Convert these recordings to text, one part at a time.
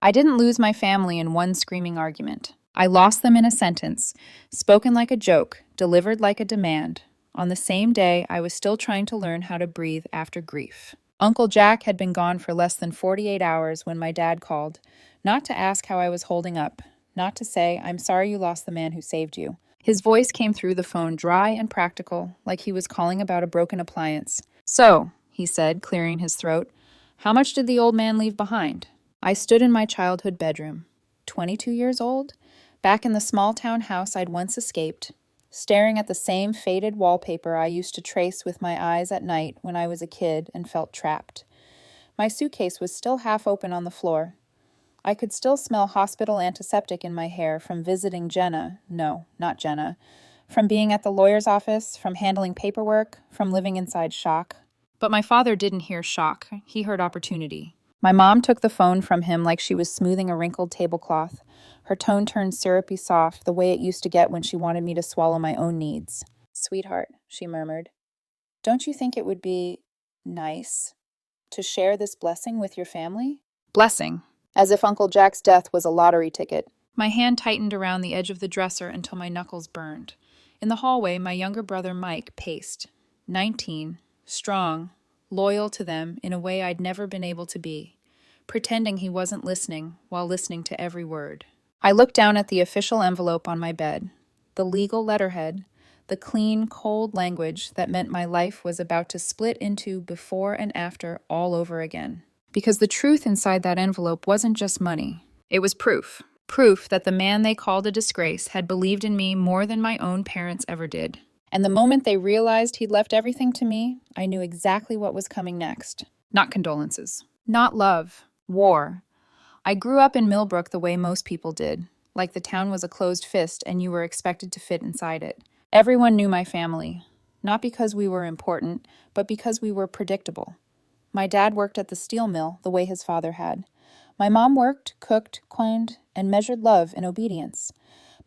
I didn't lose my family in one screaming argument. I lost them in a sentence, spoken like a joke, delivered like a demand. On the same day, I was still trying to learn how to breathe after grief. Uncle Jack had been gone for less than 48 hours when my dad called, not to ask how I was holding up, not to say, "I'm sorry you lost the man who saved you." His voice came through the phone dry and practical, like he was calling about a broken appliance. "So," he said, clearing his throat, "how much did the old man leave behind?" I stood in my childhood bedroom, 22 years old, back in the small town house I'd once escaped, staring at the same faded wallpaper I used to trace with my eyes at night when I was a kid and felt trapped. My suitcase was still half open on the floor. I could still smell hospital antiseptic in my hair from visiting Jenna. No, not Jenna. From being at the lawyer's office, from handling paperwork, from living inside shock. But my father didn't hear shock. He heard opportunity. My mom took the phone from him like she was smoothing a wrinkled tablecloth. Her tone turned syrupy soft, the way it used to get when she wanted me to swallow my own needs. "Sweetheart," she murmured, "don't you think it would be nice to share this blessing with your family?" Blessing. As if Uncle Jack's death was a lottery ticket. My hand tightened around the edge of the dresser until my knuckles burned. In the hallway, my younger brother Mike paced. 19, strong, loyal to them in a way I'd never been able to be, pretending he wasn't listening while listening to every word. I looked down at the official envelope on my bed, the legal letterhead, the clean, cold language that meant my life was about to split into before and after all over again. Because the truth inside that envelope wasn't just money. It was proof. Proof that the man they called a disgrace had believed in me more than my own parents ever did. And the moment they realized he'd left everything to me, I knew exactly what was coming next. Not condolences. Not love. War. I grew up in Millbrook the way most people did, like the town was a closed fist and you were expected to fit inside it. Everyone knew my family, not because we were important, but because we were predictable. My dad worked at the steel mill the way his father had. My mom worked, cooked, cleaned, and measured love in obedience.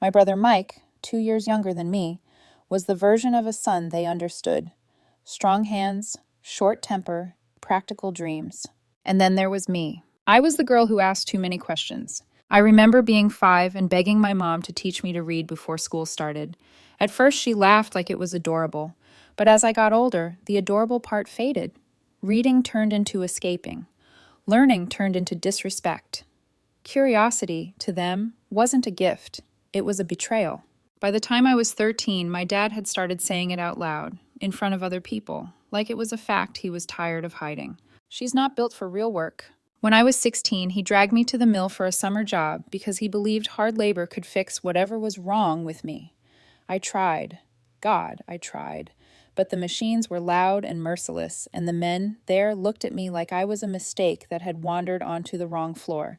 My brother Mike, 2 years younger than me, was the version of a son they understood. Strong hands, short temper, practical dreams. And then there was me. I was the girl who asked too many questions. I remember being 5 and begging my mom to teach me to read before school started. At first she laughed like it was adorable, but as I got older, the adorable part faded. Reading turned into escaping. Learning turned into disrespect. Curiosity, to them, wasn't a gift. It was a betrayal. By the time I was 13, my dad had started saying it out loud, in front of other people, like it was a fact he was tired of hiding. "She's not built for real work." When I was 16, he dragged me to the mill for a summer job because he believed hard labor could fix whatever was wrong with me. I tried. God, I tried. But the machines were loud and merciless, and the men there looked at me like I was a mistake that had wandered onto the wrong floor.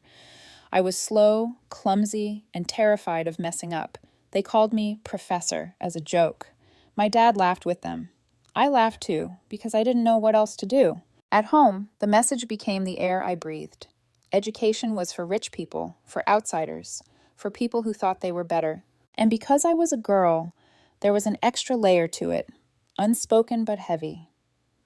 I was slow, clumsy, and terrified of messing up. They called me Professor as a joke. My dad laughed with them. I laughed too, because I didn't know what else to do. At home, the message became the air I breathed. Education was for rich people, for outsiders, for people who thought they were better. And because I was a girl, there was an extra layer to it, unspoken but heavy.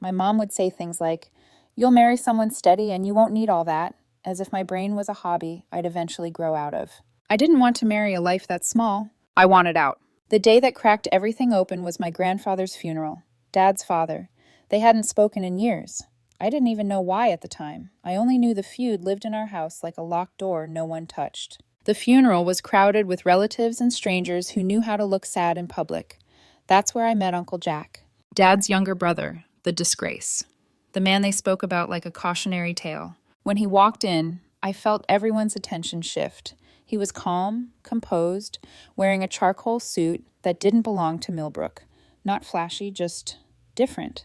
My mom would say things like, "You'll marry someone steady and you won't need all that," as if my brain was a hobby I'd eventually grow out of. I didn't want to marry a life that small. I wanted out. The day that cracked everything open was my grandfather's funeral, Dad's father. They hadn't spoken in years. I didn't even know why at the time. I only knew the feud lived in our house like a locked door no one touched. The funeral was crowded with relatives and strangers who knew how to look sad in public. That's where I met Uncle Jack, Dad's younger brother, the disgrace, the man they spoke about like a cautionary tale. When he walked in, I felt everyone's attention shift. He was calm, composed, wearing a charcoal suit that didn't belong to Millbrook. Not flashy, just different.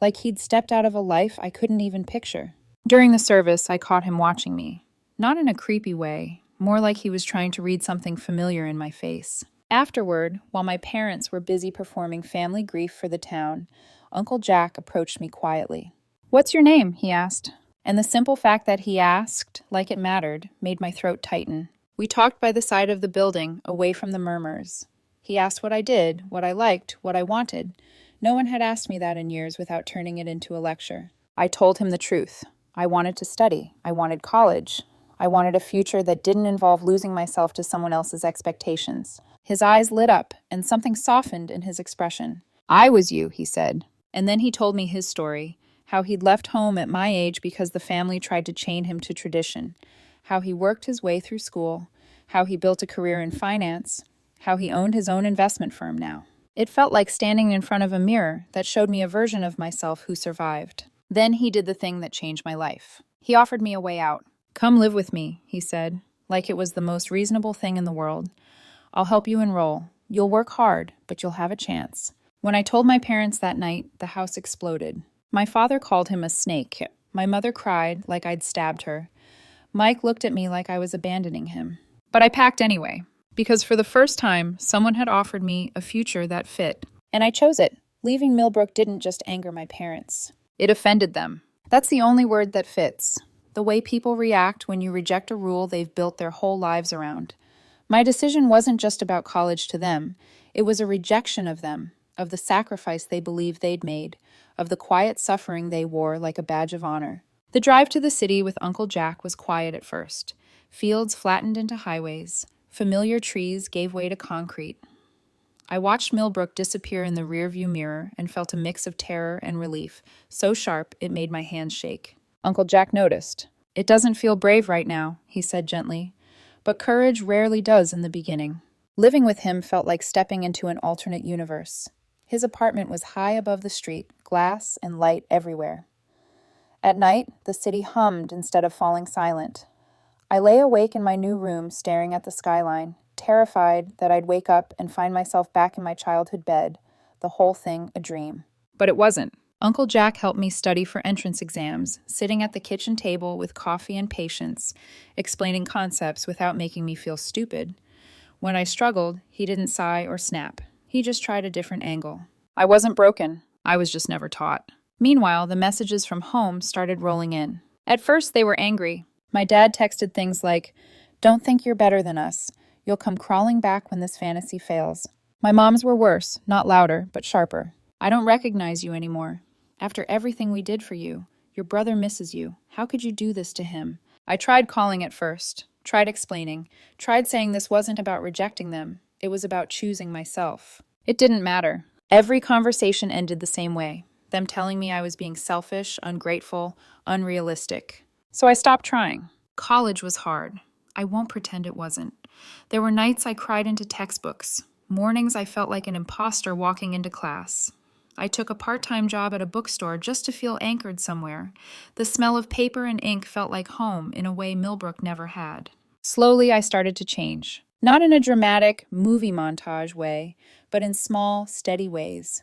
Like he'd stepped out of a life I couldn't even picture. During the service, I caught him watching me. Not in a creepy way, more like he was trying to read something familiar in my face. Afterward, while my parents were busy performing family grief for the town, Uncle Jack approached me quietly. "What's your name?" he asked. And the simple fact that he asked, like it mattered, made my throat tighten. We talked by the side of the building, away from the murmurs. He asked what I did, what I liked, what I wanted. No one had asked me that in years without turning it into a lecture. I told him the truth. I wanted to study. I wanted college. I wanted a future that didn't involve losing myself to someone else's expectations. His eyes lit up, and something softened in his expression. I was you, he said. And then he told me his story, how he'd left home at my age because the family tried to chain him to tradition, how he worked his way through school, how he built a career in finance, how he owned his own investment firm now. It felt like standing in front of a mirror that showed me a version of myself who survived. Then he did the thing that changed my life. He offered me a way out. Come live with me, he said, like it was the most reasonable thing in the world. I'll help you enroll. You'll work hard, but you'll have a chance. When I told my parents that night, the house exploded. My father called him a snake. My mother cried like I'd stabbed her. Mike looked at me like I was abandoning him. But I packed anyway, because for the first time, someone had offered me a future that fit. And I chose it. Leaving Millbrook didn't just anger my parents. It offended them. That's the only word that fits. The way people react when you reject a rule they've built their whole lives around. My decision wasn't just about college to them. It was a rejection of them, of the sacrifice they believed they'd made, of the quiet suffering they wore like a badge of honor. The drive to the city with Uncle Jack was quiet at first. Fields flattened into highways. Familiar trees gave way to concrete. I watched Millbrook disappear in the rearview mirror and felt a mix of terror and relief, so sharp it made my hands shake. Uncle Jack noticed. It doesn't feel brave right now, he said gently, but courage rarely does in the beginning. Living with him felt like stepping into an alternate universe. His apartment was high above the street, glass and light everywhere. At night, the city hummed instead of falling silent. I lay awake in my new room staring at the skyline, terrified that I'd wake up and find myself back in my childhood bed, the whole thing a dream. But it wasn't. Uncle Jack helped me study for entrance exams, sitting at the kitchen table with coffee and patience, explaining concepts without making me feel stupid. When I struggled, he didn't sigh or snap. He just tried a different angle. I wasn't broken. I was just never taught. Meanwhile, the messages from home started rolling in. At first, they were angry. My dad texted things like, "Don't think you're better than us. You'll come crawling back when this fantasy fails." My mom's were worse, not louder, but sharper. "I don't recognize you anymore. After everything we did for you, your brother misses you. How could you do this to him?" I tried calling at first, tried explaining, tried saying this wasn't about rejecting them. It was about choosing myself. It didn't matter. Every conversation ended the same way, them telling me I was being selfish, ungrateful, unrealistic. So I stopped trying. College was hard. I won't pretend it wasn't. There were nights I cried into textbooks. Mornings I felt like an imposter walking into class. I took a part-time job at a bookstore just to feel anchored somewhere. The smell of paper and ink felt like home in a way Millbrook never had. Slowly, I started to change. Not in a dramatic, movie montage way, but in small, steady ways.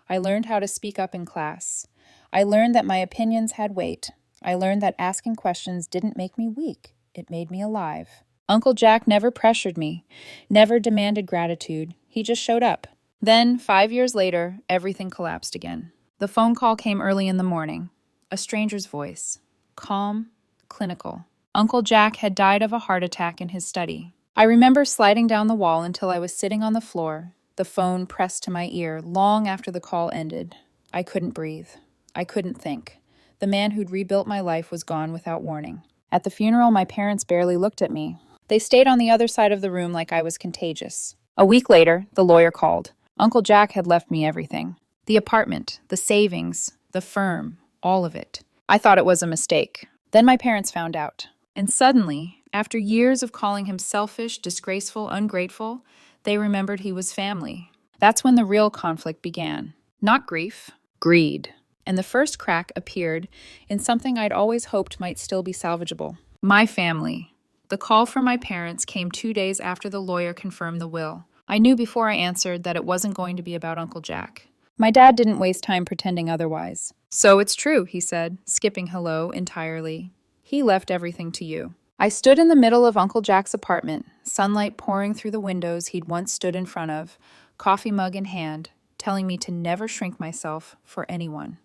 I learned how to speak up in class. I learned that my opinions had weight. I learned that asking questions didn't make me weak. It made me alive. Uncle Jack never pressured me, never demanded gratitude. He just showed up. Then, 5 years later, everything collapsed again. The phone call came early in the morning. A stranger's voice. Calm, clinical. Uncle Jack had died of a heart attack in his study. I remember sliding down the wall until I was sitting on the floor, the phone pressed to my ear long after the call ended. I couldn't breathe. I couldn't think. The man who'd rebuilt my life was gone without warning. At the funeral, my parents barely looked at me. They stayed on the other side of the room like I was contagious. A week later, the lawyer called. Uncle Jack had left me everything. The apartment, the savings, the firm, all of it. I thought it was a mistake. Then my parents found out. And suddenly, after years of calling him selfish, disgraceful, ungrateful, they remembered he was family. That's when the real conflict began. Not grief, greed. And the first crack appeared in something I'd always hoped might still be salvageable. My family. The call from my parents came 2 days after the lawyer confirmed the will. I knew before I answered that it wasn't going to be about Uncle Jack. My dad didn't waste time pretending otherwise. "So it's true," he said, skipping hello entirely. "He left everything to you." I stood in the middle of Uncle Jack's apartment, sunlight pouring through the windows he'd once stood in front of, coffee mug in hand, telling me to never shrink myself for anyone.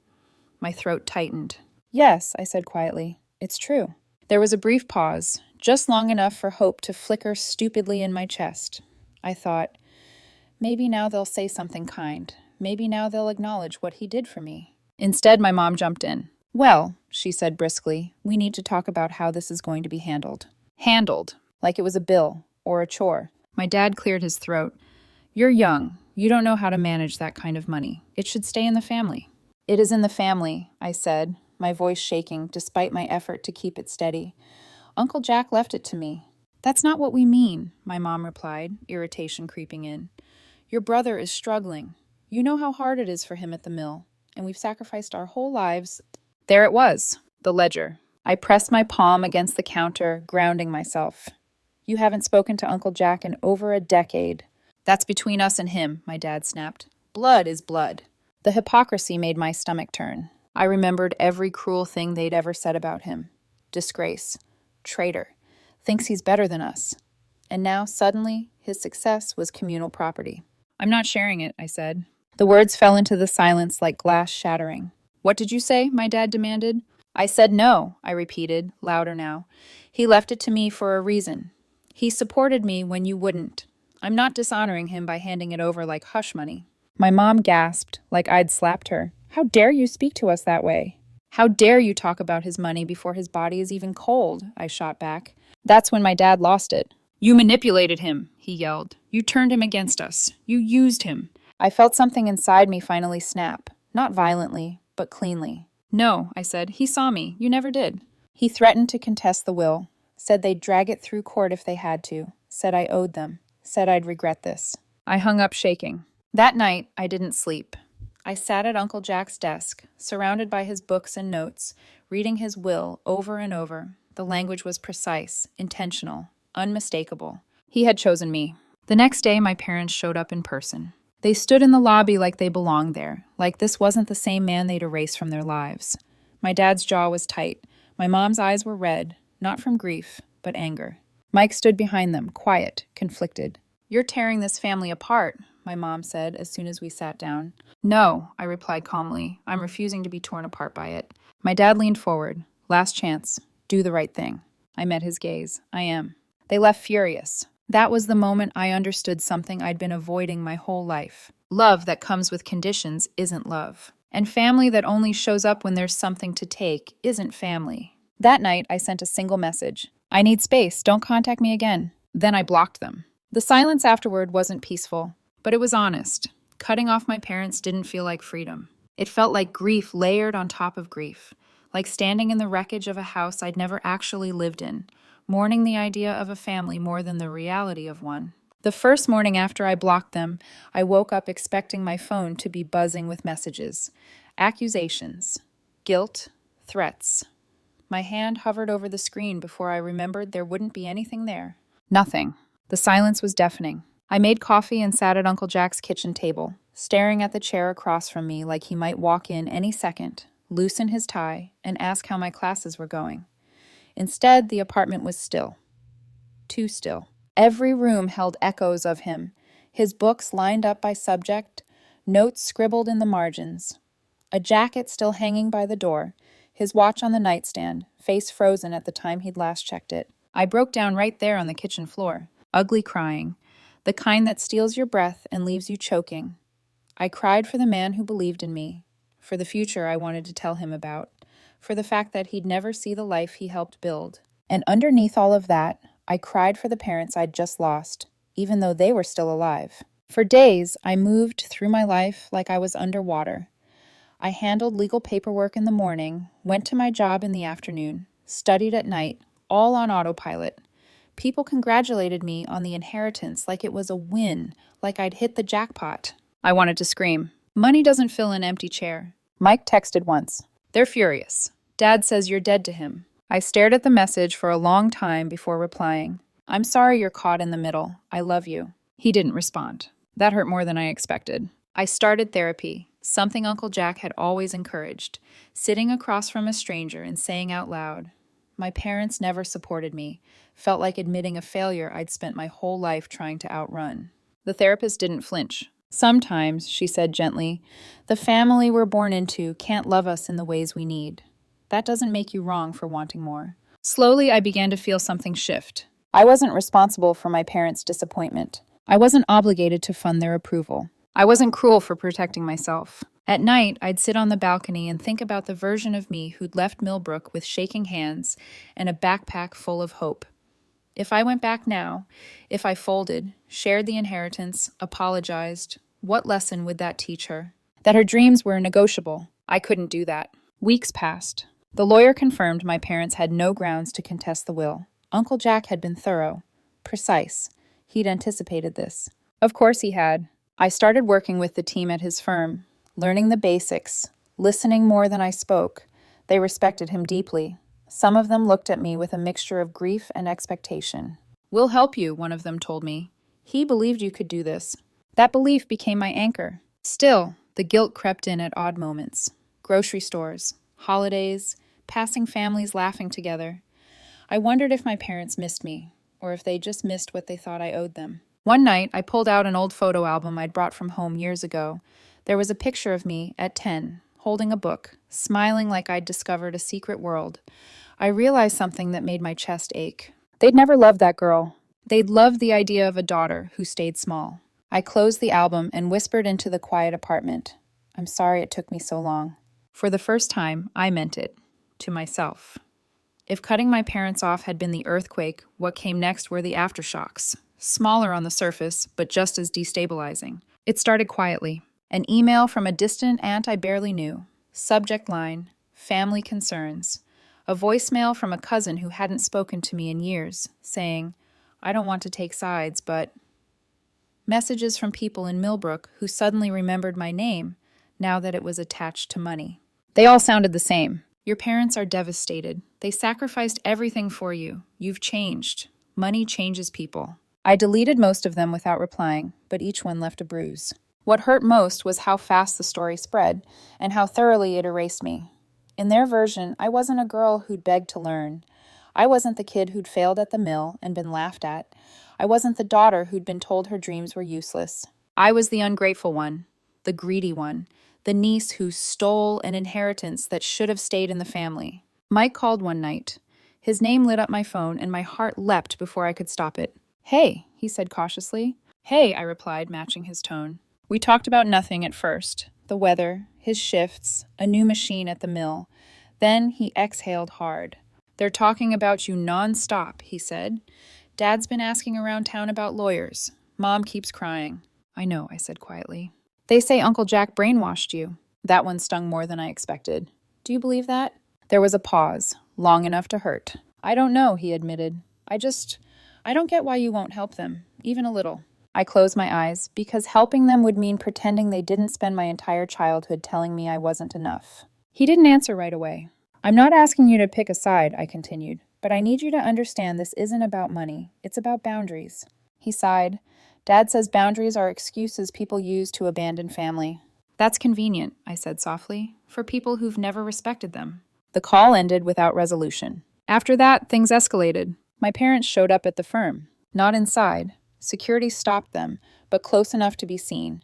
My throat tightened. "Yes," I said quietly, "it's true." There was a brief pause, just long enough for hope to flicker stupidly in my chest. I thought, maybe now they'll say something kind. Maybe now they'll acknowledge what he did for me. Instead, my mom jumped in. "Well," she said briskly, "we need to talk about how this is going to be handled." Handled, like it was a bill or a chore. My dad cleared his throat. You're young. You don't know how to manage that kind of money. It should stay in the family. It is in the family, I said, my voice shaking despite my effort to keep it steady. Uncle Jack left it to me. That's not what we mean, my mom replied, irritation creeping in. Your brother is struggling. You know how hard it is for him at the mill, and we've sacrificed our whole lives. There it was, the ledger. I pressed my palm against the counter, grounding myself. You haven't spoken to Uncle Jack in over a decade. That's between us and him, my dad snapped. Blood is blood. The hypocrisy made my stomach turn. I remembered every cruel thing they'd ever said about him. Disgrace. Traitor. Thinks he's better than us. And now, suddenly, his success was communal property. I'm not sharing it, I said. The words fell into the silence like glass shattering. What did you say? My dad demanded. I said no, I repeated, louder now. He left it to me for a reason. He supported me when you wouldn't. I'm not dishonoring him by handing it over like hush money. My mom gasped, like I'd slapped her. How dare you speak to us that way? How dare you talk about his money before his body is even cold? I shot back. That's when my dad lost it. You manipulated him, he yelled. You turned him against us. You used him. I felt something inside me finally snap. Not violently, but cleanly. No, I said. He saw me. You never did. He threatened to contest the will. Said they'd drag it through court if they had to. Said I owed them. Said I'd regret this. I hung up shaking. That night, I didn't sleep. I sat at Uncle Jack's desk, surrounded by his books and notes, reading his will over and over. The language was precise, intentional, unmistakable. He had chosen me. The next day, my parents showed up in person. They stood in the lobby like they belonged there, like this wasn't the same man they'd erased from their lives. My dad's jaw was tight. My mom's eyes were red, not from grief, but anger. Mike stood behind them, quiet, conflicted. You're tearing this family apart, my mom said as soon as we sat down. No, I replied calmly. I'm refusing to be torn apart by it. My dad leaned forward. Last chance. Do the right thing. I met his gaze. I am. They left furious. That was the moment I understood something I'd been avoiding my whole life. Love that comes with conditions isn't love. And family that only shows up when there's something to take isn't family. That night, I sent a single message. I need space. Don't contact me again. Then I blocked them. The silence afterward wasn't peaceful, but it was honest. Cutting off my parents didn't feel like freedom. It felt like grief layered on top of grief, like standing in the wreckage of a house I'd never actually lived in, mourning the idea of a family more than the reality of one. The first morning after I blocked them, I woke up expecting my phone to be buzzing with messages. Accusations. Guilt. Threats. My hand hovered over the screen before I remembered there wouldn't be anything there. Nothing. The silence was deafening. I made coffee and sat at Uncle Jack's kitchen table, staring at the chair across from me like he might walk in any second, loosen his tie, and ask how my classes were going. Instead, the apartment was still. Too still. Every room held echoes of him, his books lined up by subject, notes scribbled in the margins. A jacket still hanging by the door, his watch on the nightstand, face frozen at the time he'd last checked it. I broke down right there on the kitchen floor, ugly crying, the kind that steals your breath and leaves you choking. I cried for the man who believed in me, for the future I wanted to tell him about, for the fact that he'd never see the life he helped build. And underneath all of that, I cried for the parents I'd just lost, even though they were still alive. For days, I moved through my life like I was underwater. I handled legal paperwork in the morning, went to my job in the afternoon, studied at night, all on autopilot. People congratulated me on the inheritance like it was a win, like I'd hit the jackpot. I wanted to scream. Money doesn't fill an empty chair. Mike texted once. They're furious. Dad says you're dead to him. I stared at the message for a long time before replying. I'm sorry you're caught in the middle. I love you. He didn't respond. That hurt more than I expected. I started therapy, something Uncle Jack had always encouraged, sitting across from a stranger and saying out loud, my parents never supported me, felt like admitting a failure I'd spent my whole life trying to outrun. The therapist didn't flinch. Sometimes, she said gently, the family we're born into can't love us in the ways we need. That doesn't make you wrong for wanting more. Slowly, I began to feel something shift. I wasn't responsible for my parents' disappointment. I wasn't obligated to fund their approval. I wasn't cruel for protecting myself. At night, I'd sit on the balcony and think about the version of me who'd left Millbrook with shaking hands and a backpack full of hope. If I went back now, if I folded, shared the inheritance, apologized, what lesson would that teach her? That her dreams were negotiable. I couldn't do that. Weeks passed. The lawyer confirmed my parents had no grounds to contest the will. Uncle Jack had been thorough, precise. He'd anticipated this. Of course he had. I started working with the team at his firm, learning the basics, listening more than I spoke. They respected him deeply. Some of them looked at me with a mixture of grief and expectation. "We'll help you," one of them told me. He believed you could do this. That belief became my anchor. Still, the guilt crept in at odd moments. Grocery stores, holidays, passing families laughing together. I wondered if my parents missed me, or if they just missed what they thought I owed them. One night, I pulled out an old photo album I'd brought from home years ago. There was a picture of me at 10, holding a book, smiling like I'd discovered a secret world. I realized something that made my chest ache. They'd never loved that girl. They'd loved the idea of a daughter who stayed small. I closed the album and whispered into the quiet apartment. "I'm sorry it took me so long." For the first time, I meant it. To myself. If cutting my parents off had been the earthquake, what came next were the aftershocks. Smaller on the surface, but just as destabilizing. It started quietly. An email from a distant aunt I barely knew. Subject line, family concerns. A voicemail from a cousin who hadn't spoken to me in years, saying, "I don't want to take sides, but..." Messages from people in Millbrook who suddenly remembered my name, now that it was attached to money. They all sounded the same. "Your parents are devastated. They sacrificed everything for you. You've changed. Money changes people." I deleted most of them without replying, but each one left a bruise. What hurt most was how fast the story spread, and how thoroughly it erased me. In their version, I wasn't a girl who'd begged to learn. I wasn't the kid who'd failed at the mill and been laughed at. I wasn't the daughter who'd been told her dreams were useless. I was the ungrateful one, the greedy one, the niece who stole an inheritance that should have stayed in the family. Mike called one night. His name lit up my phone, and my heart leapt before I could stop it. "Hey," he said cautiously. "Hey," I replied, matching his tone. We talked about nothing at first. The weather, his shifts, a new machine at the mill. Then he exhaled hard. "They're talking about you non-stop," he said. "Dad's been asking around town about lawyers. Mom keeps crying." "I know," I said quietly. "They say Uncle Jack brainwashed you." That one stung more than I expected. "Do you believe that?" There was a pause, long enough to hurt. "I don't know," he admitted. I don't get why you won't help them, even a little." I closed my eyes, because helping them would mean pretending they didn't spend my entire childhood telling me I wasn't enough. He didn't answer right away. "I'm not asking you to pick a side," I continued, "but I need you to understand this isn't about money. It's about boundaries." He sighed. "Dad says boundaries are excuses people use to abandon family." "That's convenient," I said softly, "for people who've never respected them." The call ended without resolution. After that, things escalated. My parents showed up at the firm. Not inside. Security stopped them, but close enough to be seen.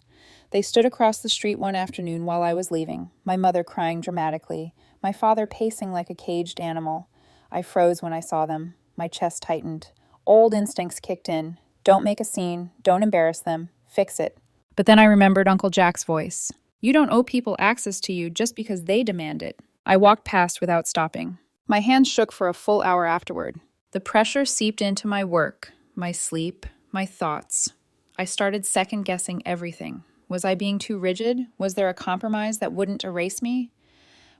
They stood across the street one afternoon while I was leaving, my mother crying dramatically, my father pacing like a caged animal. I froze when I saw them. My chest tightened. Old instincts kicked in. Don't make a scene. Don't embarrass them. Fix it. But then I remembered Uncle Jack's voice. "You don't owe people access to you just because they demand it." I walked past without stopping. My hands shook for a full hour afterward. The pressure seeped into my work, my sleep, my thoughts. I started second-guessing everything. Was I being too rigid? Was there a compromise that wouldn't erase me?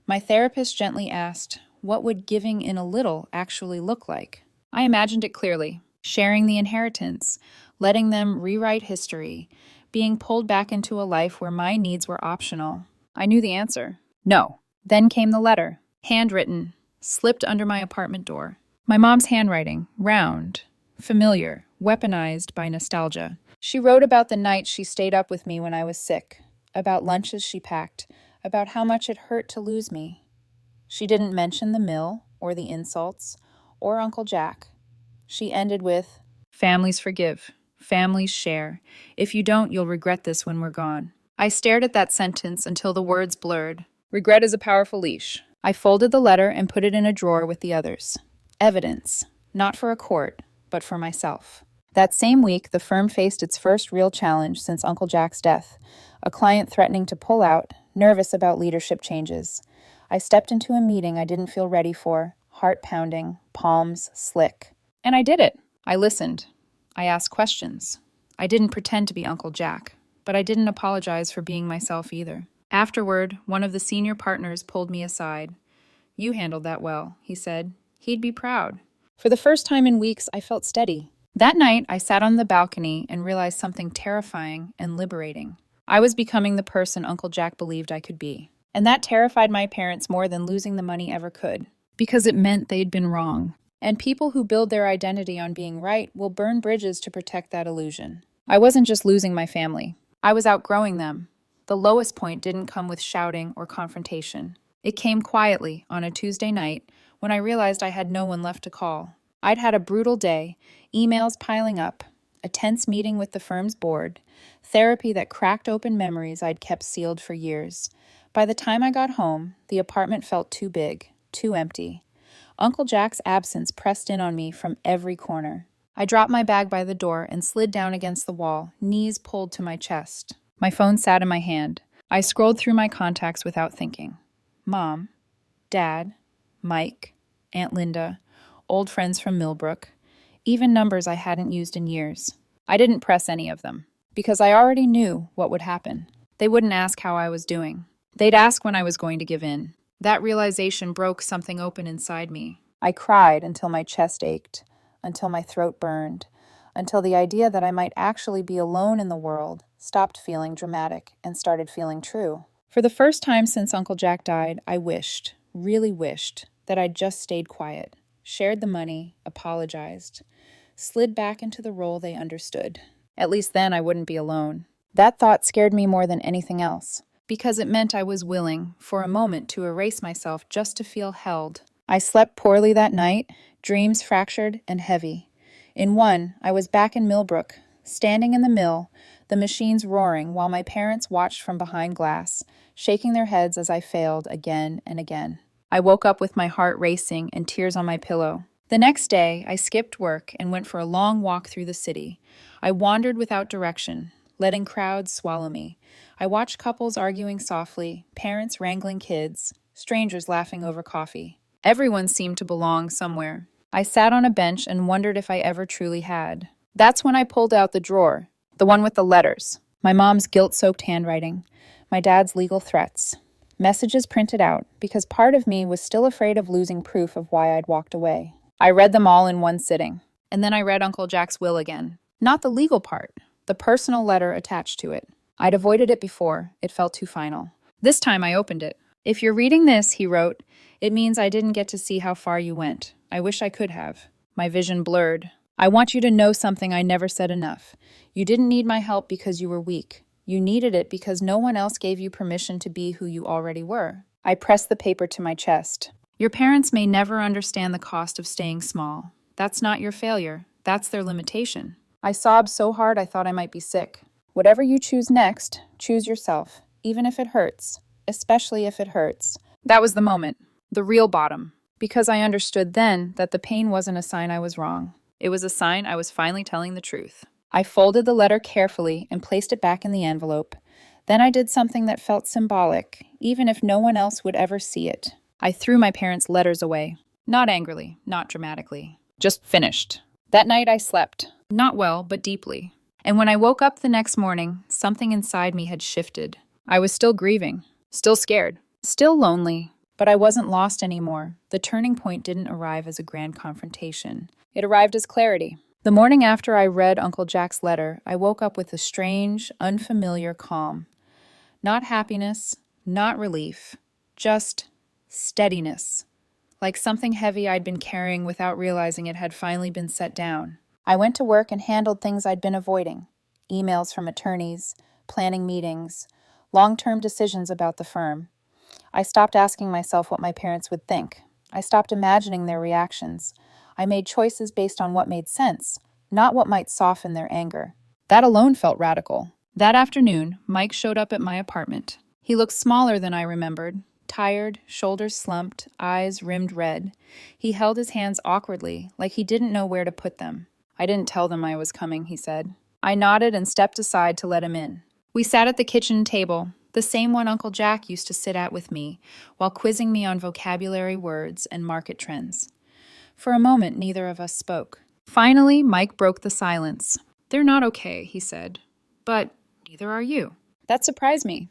My therapist gently asked, what would giving in a little actually look like? I imagined it clearly. Sharing the inheritance, letting them rewrite history, being pulled back into a life where my needs were optional. I knew the answer. No. Then came the letter, handwritten, slipped under my apartment door. My mom's handwriting, round, familiar, weaponized by nostalgia. She wrote about the nights she stayed up with me when I was sick, about lunches she packed, about how much it hurt to lose me. She didn't mention the mill, or the insults, or Uncle Jack. She ended with, "Families forgive. Families share. If you don't, you'll regret this when we're gone." I stared at that sentence until the words blurred. Regret is a powerful leash. I folded the letter and put it in a drawer with the others. Evidence. Not for a court, but for myself. That same week, the firm faced its first real challenge since Uncle Jack's death. A client threatening to pull out, nervous about leadership changes. I stepped into a meeting I didn't feel ready for, heart pounding, palms slick. And I did it. I listened. I asked questions. I didn't pretend to be Uncle Jack, but I didn't apologize for being myself either. Afterward, one of the senior partners pulled me aside. "You handled that well," he said. He'd be proud. For the first time in weeks, I felt steady. That night, I sat on the balcony and realized something terrifying and liberating. I was becoming the person Uncle Jack believed I could be. And that terrified my parents more than losing the money ever could, because it meant they'd been wrong. And people who build their identity on being right will burn bridges to protect that illusion. I wasn't just losing my family. I was outgrowing them. The lowest point didn't come with shouting or confrontation. It came quietly on a Tuesday night when I realized I had no one left to call. I'd had a brutal day, emails piling up, a tense meeting with the firm's board, therapy that cracked open memories I'd kept sealed for years. By the time I got home, the apartment felt too big, too empty. Uncle Jack's absence pressed in on me from every corner. I dropped my bag by the door and slid down against the wall, knees pulled to my chest. My phone sat in my hand. I scrolled through my contacts without thinking. Mom, Dad, Mike, Aunt Linda, old friends from Millbrook, even numbers I hadn't used in years. I didn't press any of them, because I already knew what would happen. They wouldn't ask how I was doing. They'd ask when I was going to give in. That realization broke something open inside me. I cried until my chest ached, until my throat burned, until the idea that I might actually be alone in the world stopped feeling dramatic and started feeling true. For the first time since Uncle Jack died, I wished, really wished, that I'd just stayed quiet, shared the money, apologized, slid back into the role they understood. At least then I wouldn't be alone. That thought scared me more than anything else, because it meant I was willing, for a moment, to erase myself just to feel held. I slept poorly that night, dreams fractured and heavy. In one, I was back in Millbrook, standing in the mill, the machines roaring while my parents watched from behind glass, shaking their heads as I failed again and again. I woke up with my heart racing and tears on my pillow. The next day, I skipped work and went for a long walk through the city. I wandered without direction, letting crowds swallow me. I watched couples arguing softly, parents wrangling kids, strangers laughing over coffee. Everyone seemed to belong somewhere. I sat on a bench and wondered if I ever truly had. That's when I pulled out the drawer, the one with the letters, my mom's guilt-soaked handwriting, my dad's legal threats, messages printed out, because part of me was still afraid of losing proof of why I'd walked away. I read them all in one sitting, and then I read Uncle Jack's will again. Not the legal part, the personal letter attached to it. I'd avoided it before, it felt too final. This time I opened it. "If you're reading this," he wrote, "it means I didn't get to see how far you went. I wish I could have. My vision blurred. I want you to know something I never said enough. You didn't need my help because you were weak. You needed it because no one else gave you permission to be who you already were." I pressed the paper to my chest. "Your parents may never understand the cost of staying small. That's not your failure. That's their limitation." I sobbed so hard I thought I might be sick. "Whatever you choose next, choose yourself, even if it hurts, especially if it hurts." That was the moment, the real bottom, because I understood then that the pain wasn't a sign I was wrong. It was a sign I was finally telling the truth. I folded the letter carefully and placed it back in the envelope. Then I did something that felt symbolic, even if no one else would ever see it. I threw my parents' letters away. Not angrily, not dramatically. Just finished. That night I slept. Not well, but deeply. And when I woke up the next morning, something inside me had shifted. I was still grieving, still scared, still lonely, but I wasn't lost anymore. The turning point didn't arrive as a grand confrontation. It arrived as clarity. The morning after I read Uncle Jack's letter, I woke up with a strange, unfamiliar calm. Not happiness, not relief, just steadiness. Like something heavy I'd been carrying without realizing it had finally been set down. I went to work and handled things I'd been avoiding. Emails from attorneys, planning meetings, long-term decisions about the firm. I stopped asking myself what my parents would think. I stopped imagining their reactions. I made choices based on what made sense, not what might soften their anger. That alone felt radical. That afternoon, Mike showed up at my apartment. He looked smaller than I remembered, tired, shoulders slumped, eyes rimmed red. He held his hands awkwardly, like he didn't know where to put them. "I didn't tell them I was coming," he said. I nodded and stepped aside to let him in. We sat at the kitchen table, the same one Uncle Jack used to sit at with me, while quizzing me on vocabulary words and market trends. For a moment, neither of us spoke. Finally, Mike broke the silence. "They're not okay," he said. "But neither are you." That surprised me.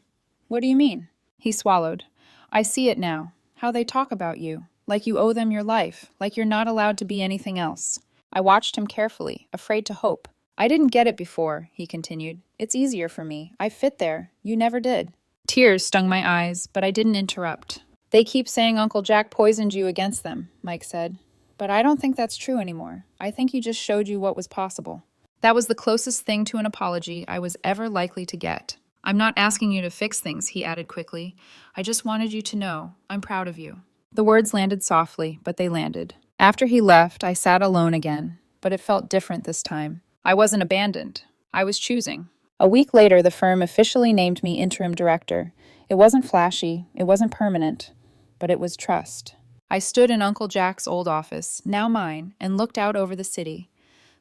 "What do you mean?" He swallowed. "I see it now. How they talk about you. Like you owe them your life. Like you're not allowed to be anything else." I watched him carefully, afraid to hope. "I didn't get it before," he continued. "It's easier for me. I fit there. You never did." Tears stung my eyes, but I didn't interrupt. "They keep saying Uncle Jack poisoned you against them," Mike said. "But I don't think that's true anymore. I think he just showed you what was possible." That was the closest thing to an apology I was ever likely to get. "I'm not asking you to fix things," he added quickly. "I just wanted you to know I'm proud of you." The words landed softly, but they landed. After he left, I sat alone again, but it felt different this time. I wasn't abandoned. I was choosing. A week later, the firm officially named me interim director. It wasn't flashy, it wasn't permanent, but it was trust. I stood in Uncle Jack's old office, now mine, and looked out over the city.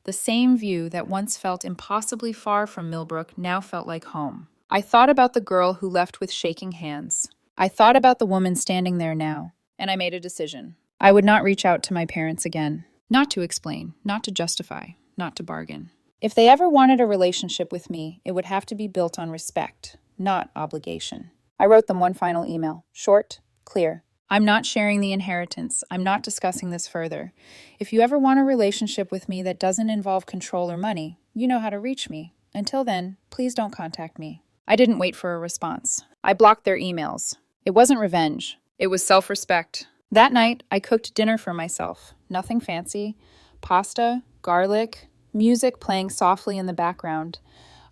The same view that once felt impossibly far from Millbrook now felt like home. I thought about the girl who left with shaking hands. I thought about the woman standing there now, and I made a decision. I would not reach out to my parents again. Not to explain, not to justify, not to bargain. If they ever wanted a relationship with me, it would have to be built on respect, not obligation. I wrote them one final email. Short, clear. "I'm not sharing the inheritance. I'm not discussing this further. If you ever want a relationship with me that doesn't involve control or money, you know how to reach me. Until then, please don't contact me." I didn't wait for a response. I blocked their emails. It wasn't revenge. It was self-respect. That night, I cooked dinner for myself. Nothing fancy. Pasta, garlic, music playing softly in the background.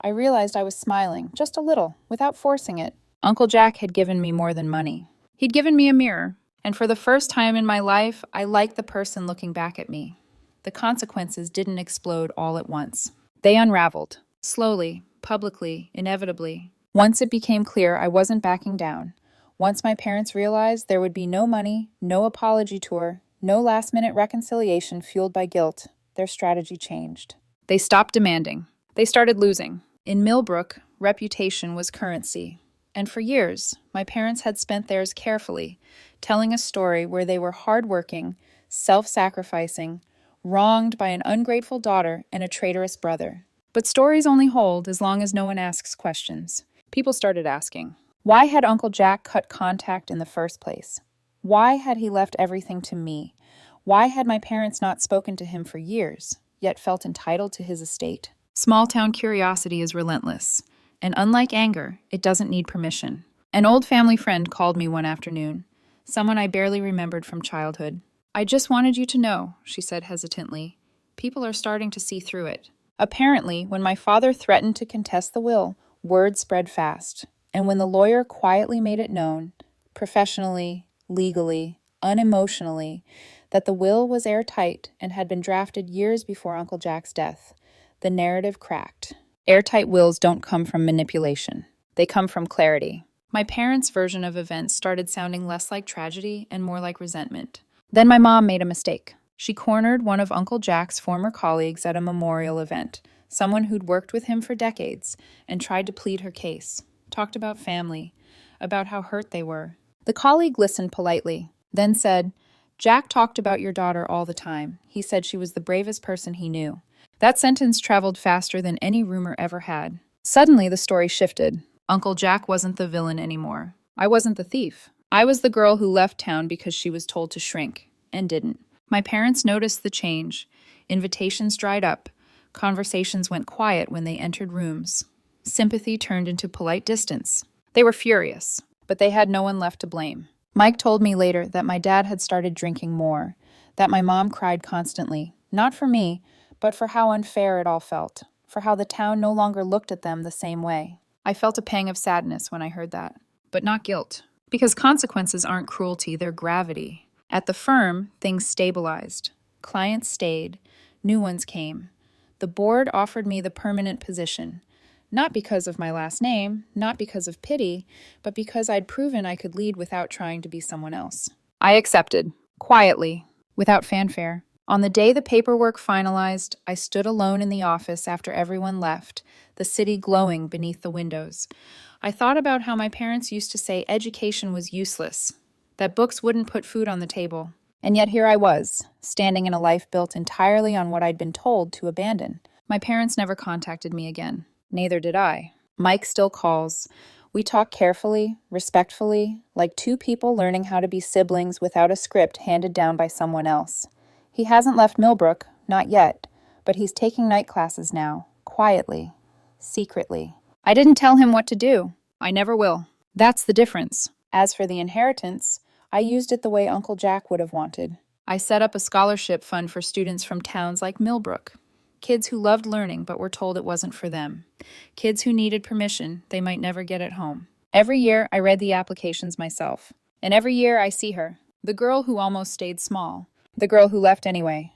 I realized I was smiling, just a little, without forcing it. Uncle Jack had given me more than money. He'd given me a mirror, and for the first time in my life, I liked the person looking back at me. The consequences didn't explode all at once. They unraveled, slowly, publicly, inevitably. Once it became clear I wasn't backing down. Once my parents realized there would be no money, no apology tour, no last-minute reconciliation fueled by guilt, their strategy changed. They stopped demanding. They started losing. In Millbrook, reputation was currency. And for years, my parents had spent theirs carefully, telling a story where they were hardworking, self-sacrificing, wronged by an ungrateful daughter and a traitorous brother. But stories only hold as long as no one asks questions. People started asking, why had Uncle Jack cut contact in the first place? Why had he left everything to me? Why had my parents not spoken to him for years, yet felt entitled to his estate? Small-town curiosity is relentless. And unlike anger, it doesn't need permission. An old family friend called me one afternoon, someone I barely remembered from childhood. "I just wanted you to know," she said hesitantly. "People are starting to see through it." Apparently, when my father threatened to contest the will, word spread fast. And when the lawyer quietly made it known, professionally, legally, unemotionally, that the will was airtight and had been drafted years before Uncle Jack's death, the narrative cracked. Airtight wills don't come from manipulation. They come from clarity. My parents' version of events started sounding less like tragedy and more like resentment. Then my mom made a mistake. She cornered one of Uncle Jack's former colleagues at a memorial event, someone who'd worked with him for decades, and tried to plead her case. Talked about family, about how hurt they were. The colleague listened politely, then said, "Jack talked about your daughter all the time. He said she was the bravest person he knew." That sentence traveled faster than any rumor ever had. Suddenly, the story shifted. Uncle Jack wasn't the villain anymore. I wasn't the thief. I was the girl who left town because she was told to shrink, and didn't. My parents noticed the change. Invitations dried up. Conversations went quiet when they entered rooms. Sympathy turned into polite distance. They were furious, but they had no one left to blame. Mike told me later that my dad had started drinking more, that my mom cried constantly, not for me, but for how unfair it all felt, for how the town no longer looked at them the same way. I felt a pang of sadness when I heard that, but not guilt, because consequences aren't cruelty, they're gravity. At the firm, things stabilized. Clients stayed. New ones came. The board offered me the permanent position, not because of my last name, not because of pity, but because I'd proven I could lead without trying to be someone else. I accepted, quietly, without fanfare. On the day the paperwork finalized, I stood alone in the office after everyone left, the city glowing beneath the windows. I thought about how my parents used to say education was useless, that books wouldn't put food on the table. And yet here I was, standing in a life built entirely on what I'd been told to abandon. My parents never contacted me again. Neither did I. Mike still calls. We talk carefully, respectfully, like two people learning how to be siblings without a script handed down by someone else. He hasn't left Millbrook, not yet, but he's taking night classes now, quietly, secretly. I didn't tell him what to do. I never will. That's the difference. As for the inheritance, I used it the way Uncle Jack would have wanted. I set up a scholarship fund for students from towns like Millbrook. Kids who loved learning but were told it wasn't for them. Kids who needed permission they might never get at home. Every year, I read the applications myself. And every year, I see her. The girl who almost stayed small. The girl who left anyway.